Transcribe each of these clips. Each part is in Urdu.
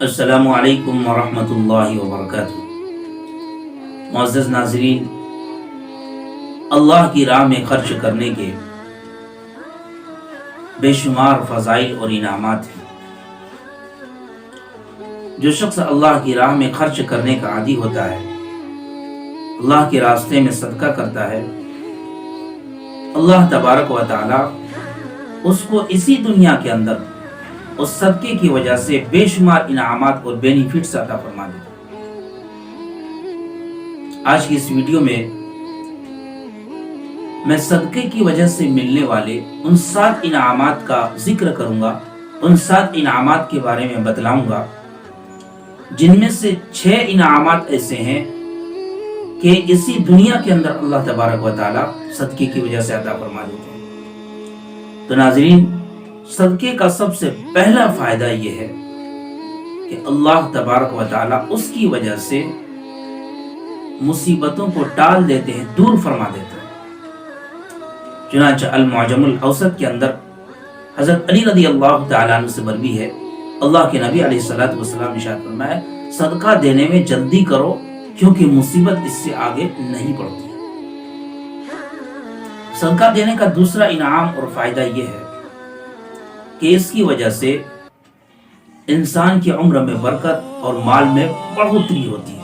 السلام علیکم ورحمۃ اللہ وبرکاتہ۔ معزز ناظرین، اللہ کی راہ میں خرچ کرنے کے بے شمار فضائل اور انعامات ہیں۔ جو شخص اللہ کی راہ میں خرچ کرنے کا عادی ہوتا ہے، اللہ کے راستے میں صدقہ کرتا ہے، اللہ تبارک و تعالی اس کو اسی دنیا کے اندر اس صدقے کی وجہ سے بے شمار انعامات اور بینیفٹس عطا فرما دیتا ہے۔ آج کی اس ویڈیو میں صدقے کی وجہ سے ملنے والے ان 7 انعامات کا ذکر کروں گا، ان 7 انعامات کے بارے میں بتلاؤں گا، جن میں سے 6 انعامات ایسے ہیں کہ اسی دنیا کے اندر اللہ تبارک و تعالی صدقے کی وجہ سے عطا فرما دیتے ہیں۔ تو ناظرین، صدقے کا سب سے پہلا فائدہ یہ ہے کہ اللہ تبارک و تعالی اس کی وجہ سے مصیبتوں کو ٹال دیتے ہیں، دور فرما دیتے ہیں۔ چنانچہ المعجم الاوسط کے اندر حضرت علی رضی اللہ تعالیٰ عنہ سے مروی ہے، اللہ کے نبی علیہ الصلوۃ والسلام نے ارشاد فرمایا، صدقہ دینے میں جلدی کرو کیونکہ مصیبت اس سے آگے نہیں بڑھتی۔ صدقہ دینے کا دوسرا انعام اور فائدہ یہ ہے کہ اس کی وجہ سے انسان کی عمر میں برکت اور مال میں بڑھوتری ہوتی ہے۔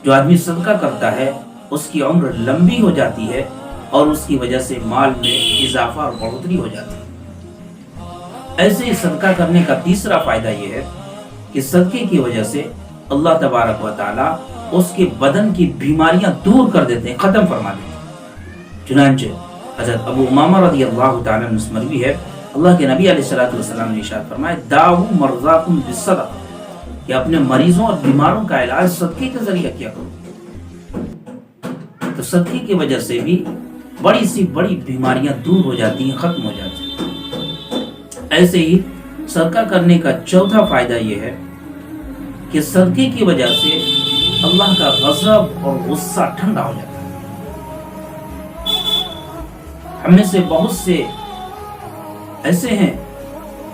جو آدمی صدقہ کرتا ہے اس کی عمر لمبی ہو جاتی ہے اور اس کی وجہ سے مال میں اضافہ اور بڑھوتری ہو جاتی ہے۔ ایسے ہی صدقہ کرنے کا تیسرا فائدہ یہ ہے کہ صدقے کی وجہ سے اللہ تبارک و تعالی اس کے بدن کی بیماریاں دور کر دیتے ہیں، ختم فرما دیتے ہیں۔ چنانچہ حضرت ابو امامہ رضی اللہ تعالیٰ عنہ سے مروی ہے، اللہ کے نبی علیہ الصلوۃ والسلام نے ارشاد فرمایا، داؤ مرضاکم بالصدقہ، کہ اپنے مریضوں اور بیماروں کا علاج صدقے کے ذریعے کیا کرو۔ تو صدقے کی وجہ سے بھی بڑی سی بڑی بیماریاں دور ہو جاتی ہیں، ختم ہو جاتی ہیں۔ ایسے ہی صدقہ کرنے کا چوتھا فائدہ یہ ہے کہ صدقے کی وجہ سے اللہ کا غضب اور غصہ ٹھنڈا ہو جاتا ہے۔ ہم میں سے بہت سے ایسے ہیں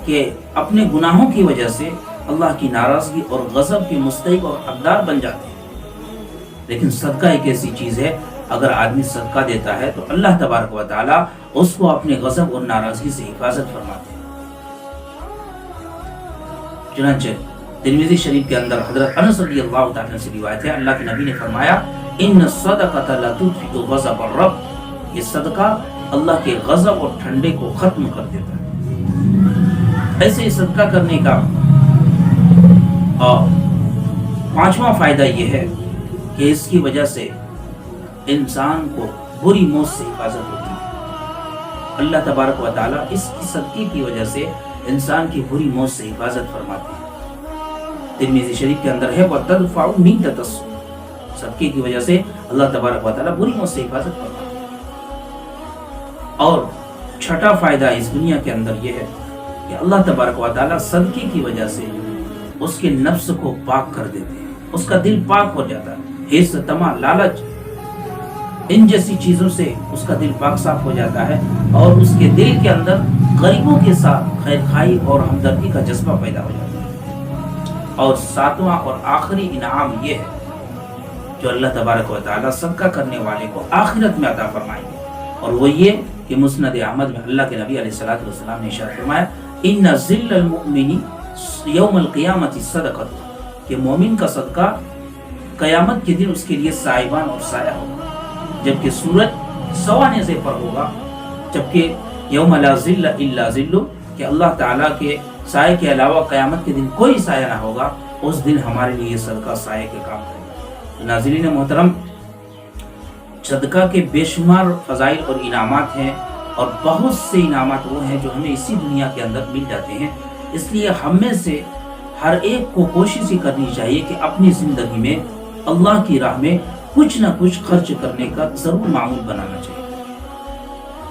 کہ اپنے گناہوں کی وجہ سے اللہ کی ناراضگی اور غضب کے مستحق اور حقدار بن جاتے ہیں، لیکن صدقہ ایک ایسی چیز ہے، اگر آدمی صدقہ دیتا ہے تو اللہ تبارک و تعالی اس کو اپنے غضب اور ناراضگی سے حفاظت فرماتے ہیں۔ چنانچہ ترمذی شریف کے اندر حضرت انس رضی اللہ تعالیٰ سے روایت ہے، اللہ کے نبی نے فرمایا، ان الصدقۃ لتطفئ غضب الرب، یہ صدقہ اللہ کے غضب اور ٹھنڈے کو ختم کر دیتا ہے۔ ایسے ہی صدقہ کرنے کا پانچواں فائدہ یہ ہے کہ اس کی وجہ سے انسان کو بری موت سے حفاظت ہوتی ہے۔ اللہ تبارک و تعالیٰ اس کی صدقے کی وجہ سے انسان کی بری موت سے حفاظت فرماتے ہیں۔ ترمذی شریف کے اندر ہے، وَتَدْفَعُ مِيتَةَ السُّوءِ، صدقے کی وجہ سے اللہ تبارک و تعالیٰ بری موت سے حفاظت فرماتے ہیں۔ اور چھٹا فائدہ اس دنیا کے اندر یہ ہے کہ اللہ تبارک و تعالیٰ صدقے کی وجہ سے اس کے نفس کو پاک کر دیتے ہیں، اس کا دل پاک ہو جاتا ہے، حرص، طمع، لالچ، ان جیسی چیزوں سے اس کا دل پاک صاف ہو جاتا ہے اور اس کے دل کے اندر غریبوں کے ساتھ خیر خواہی اور ہمدردی کا جذبہ پیدا ہو جاتا ہے۔ اور ساتواں اور آخری انعام یہ ہے جو اللہ تبارک و تعالیٰ صدقہ کرنے والے کو آخرت میں عطا فرمائیں گے، اور وہ یہ کہ مسند احمد میں اللہ کے نبی علیہ الصلوۃ والسلام نے ارشاد فرمایا، ان ظل المؤمن یوم القیامت صدقۃ، کہ مومن کا صدقہ قیامت کے دن اس کے لیے سائبان اور سایہ ہوگا، جبکہ سورج سوا نیزے پر ہوگا، جبکہ یوم لا ظل الا ظلہ، کہ اللہ تعالیٰ کے سائے کے علاوہ قیامت کے دن کوئی سایہ نہ ہوگا، اس دن ہمارے لیے صدقہ سایہ کے کام کرے گا۔ ناظرین محترم، صدقہ کے بے شمار فضائل اور انعامات ہیں، اور بہت سے انعامات وہ ہیں جو ہمیں اسی دنیا کے اندر مل جاتے ہیں۔ اس لیے ہم میں سے ہر ایک کو کوشش ہی کرنی چاہیے کہ اپنی زندگی میں اللہ کی راہ میں کچھ نہ کچھ خرچ کرنے کا ضرور معمول بنانا چاہیے۔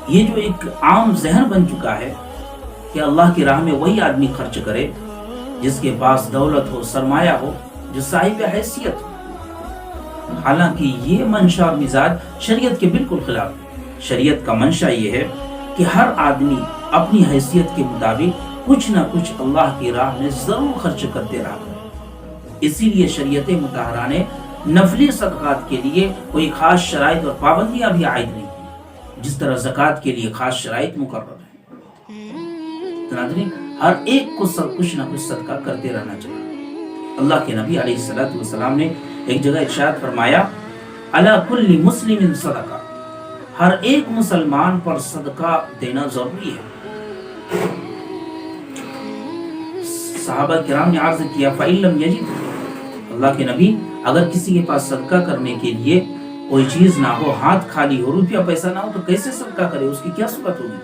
یہ جو ایک عام ذہن بن چکا ہے کہ اللہ کی راہ میں وہی آدمی خرچ کرے جس کے پاس دولت ہو، سرمایہ ہو، جو صاحب حیثیت ہو، حالانکہ یہ منشا اور مزاج شریعت کے بالکل خلاف ہے۔ شریعت کا منشا یہ ہے کہ ہر آدمی اپنی حیثیت کے مطابق کچھ نہ کچھ اللہ کی راہ میں ضرور خرچ کرتے رہا کرے۔ اسی لیے شریعت مطہرہ نے نفلی صدقات کے لیے کوئی خاص شرائط اور پابندیاں بھی عائد نہیں کی، جس طرح زکوٰۃ کے لیے خاص شرائط مقرر ہے۔ ناظرین، ہر ایک کو کچھ نہ کچھ صدقہ کرتے رہنا چاہیے۔ اللہ کے نبی علیہ الصلوۃ والسلام نے ایک جگہ ارشاد فرمایا، علی کل مسلم صدقہ، ہر ایک مسلمان پر صدقہ دینا ضروری ہے۔ صحابہ کرام نے عرض کیا، فَإِن لَّمْ يَجِدْ، اللہ کے نبی اگر کسی کے پاس صدقہ کرنے کے لیے کوئی چیز نہ ہو، ہاتھ خالی ہو، روپیہ پیسہ نہ ہو، تو کیسے صدقہ کرے؟ اس کی کیا صورت ہوگی؟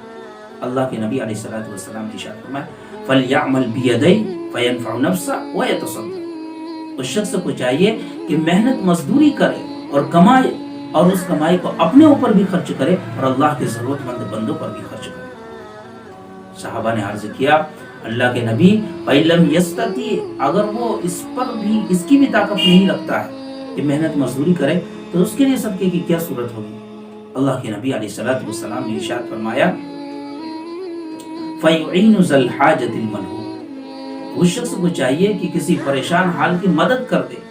اللہ کے نبی علیہ الصلوۃ والسلام نے ارشاد فرمایا، فَلْيَعْمَلْ بِيَدَيْهِ فَيَنْفَعُ نَفْسَهُ وَيَتَصَدَّقُ، اس شخص کو چاہیے کہ محنت مزدوری کرے اور کمائے، اور اس کمائی کو اپنے اوپر بھی خرچ کرے اور اللہ کے ضرورت مند بندوں پر بھی خرچ کرے۔ صحابہ نے عرض کیا، اللہ کے نبی فَإِن لَّمْ يَسْتَطِعْ، اگر وہ اس پر بھی، اس کی بھی طاقت نہیں رکھتا ہے کہ محنت مزدوری کرے، تو اس کے لیے صدقے کی کیا صورت ہوگی؟ اللہ کے نبی علیہ الصلوۃ والسلام نے ارشاد فرمایا، فَيُعِينُ ذَا الْحَاجَةِ الْمَلْهُوفِ، اس شخص کو چاہیے کہ کسی پریشان حال کی مدد کر دے،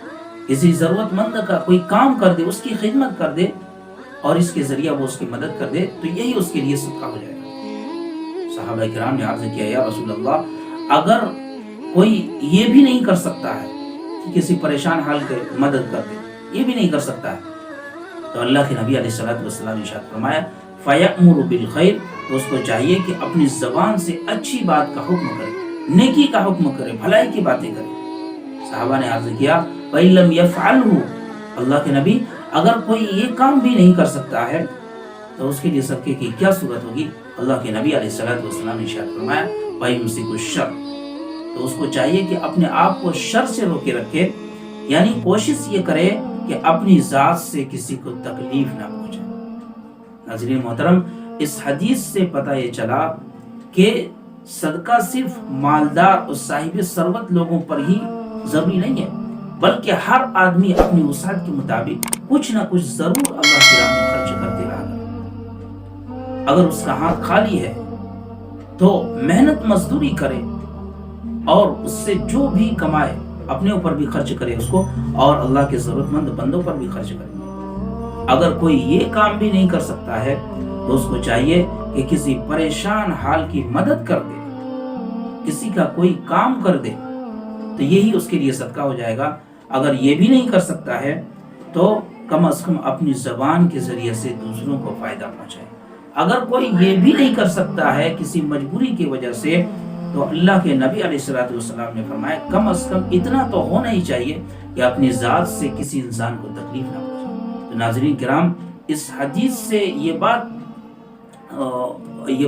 کسی ضرورت مند کا کوئی کام کر دے، اس کی خدمت کر دے، اور اس کے ذریعہ وہ اس کی مدد کر دے، تو یہی اس کے لیے صدقہ ہو جائے گا۔ صحابہ کرام نے عرض کیا، یا رسول اللہ، اگر کوئی یہ بھی نہیں کر سکتا ہے کہ کسی پریشان حال کی مدد کر دے، یہ بھی نہیں کر سکتا ہے، تو اللہ کے نبی علیہ الصلوۃ والسلام نے ارشاد فرمایا، فَيَأْمُرُ بِالْخَيْرِ، تو اس کو چاہیے کہ اپنی زبان سے اچھی بات کا حکم کرے، نیکی کا حکم کرے، بھلائی کی باتیں کرے۔ صحابہ نے عرض کیا، وَإِن لَّمْ يَفْعَلْهُ، اللہ کے نبی اگر کوئی یہ کام بھی نہیں کر سکتا ہے تو اس کے لیے صدقے کی کیا صورت ہوگی؟ اللہ کے نبی علیہ الصلوۃ والسلام نے ارشاد فرمایا، وَيُمْسِكُ الشَّرَّ، تو اس کو چاہیے کہ اپنے آپ کو شر سے روکے رکھے، یعنی کوشش یہ کرے کہ اپنی ذات سے کسی کو تکلیف نہ پہنچے۔ ناظرین محترم، اس حدیث سے پتہ یہ چلا کہ صدقہ صرف مالدار اور صاحب ثروت لوگوں پر ہی ضروری نہیں ہے، بلکہ ہر آدمی اپنی وسعت کے مطابق کچھ نہ کچھ ضرور اللہ کی راہ میں خرچ کرتے رہا گا۔ اگر اس کا ہاتھ خالی ہے تو محنت مزدوری کرے اور اس سے جو بھی کمائے اپنے اوپر بھی خرچ کرے اس کو، اور اللہ کے ضرورت مند بندوں پر بھی خرچ کرے۔ اگر کوئی یہ کام بھی نہیں کر سکتا ہے تو اس کو چاہیے کہ کسی پریشان حال کی مدد کر دے، کسی کا کوئی کام کر دے، تو یہی اس کے لیے صدقہ ہو جائے گا۔ اگر یہ بھی نہیں کر سکتا ہے تو کم از کم اپنی زبان کے ذریعے سے دوسروں کو فائدہ پہنچائے۔ اگر کوئی یہ بھی نہیں کر سکتا ہے کسی مجبوری کی وجہ سے، تو اللہ کے نبی علیہ الصلوۃ والسلام نے فرمایا، کم از کم اتنا تو ہونا ہی چاہیے کہ اپنی ذات سے کسی انسان کو تکلیف نہ پہنچے۔ تو ناظرین کرام، اس حدیث سے یہ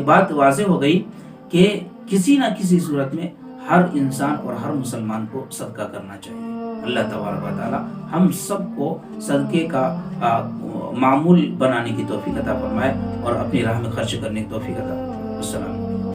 بات واضح ہو گئی کہ کسی نہ کسی صورت میں ہر انسان اور ہر مسلمان کو صدقہ کرنا چاہیے۔ اللہ تبارک و تعالی ہم سب کو صدقے کا معمول بنانے کی توفیق عطا فرمائے اور اپنی راہ میں خرچ کرنے کی توفیق عطا فرمائے۔ السلام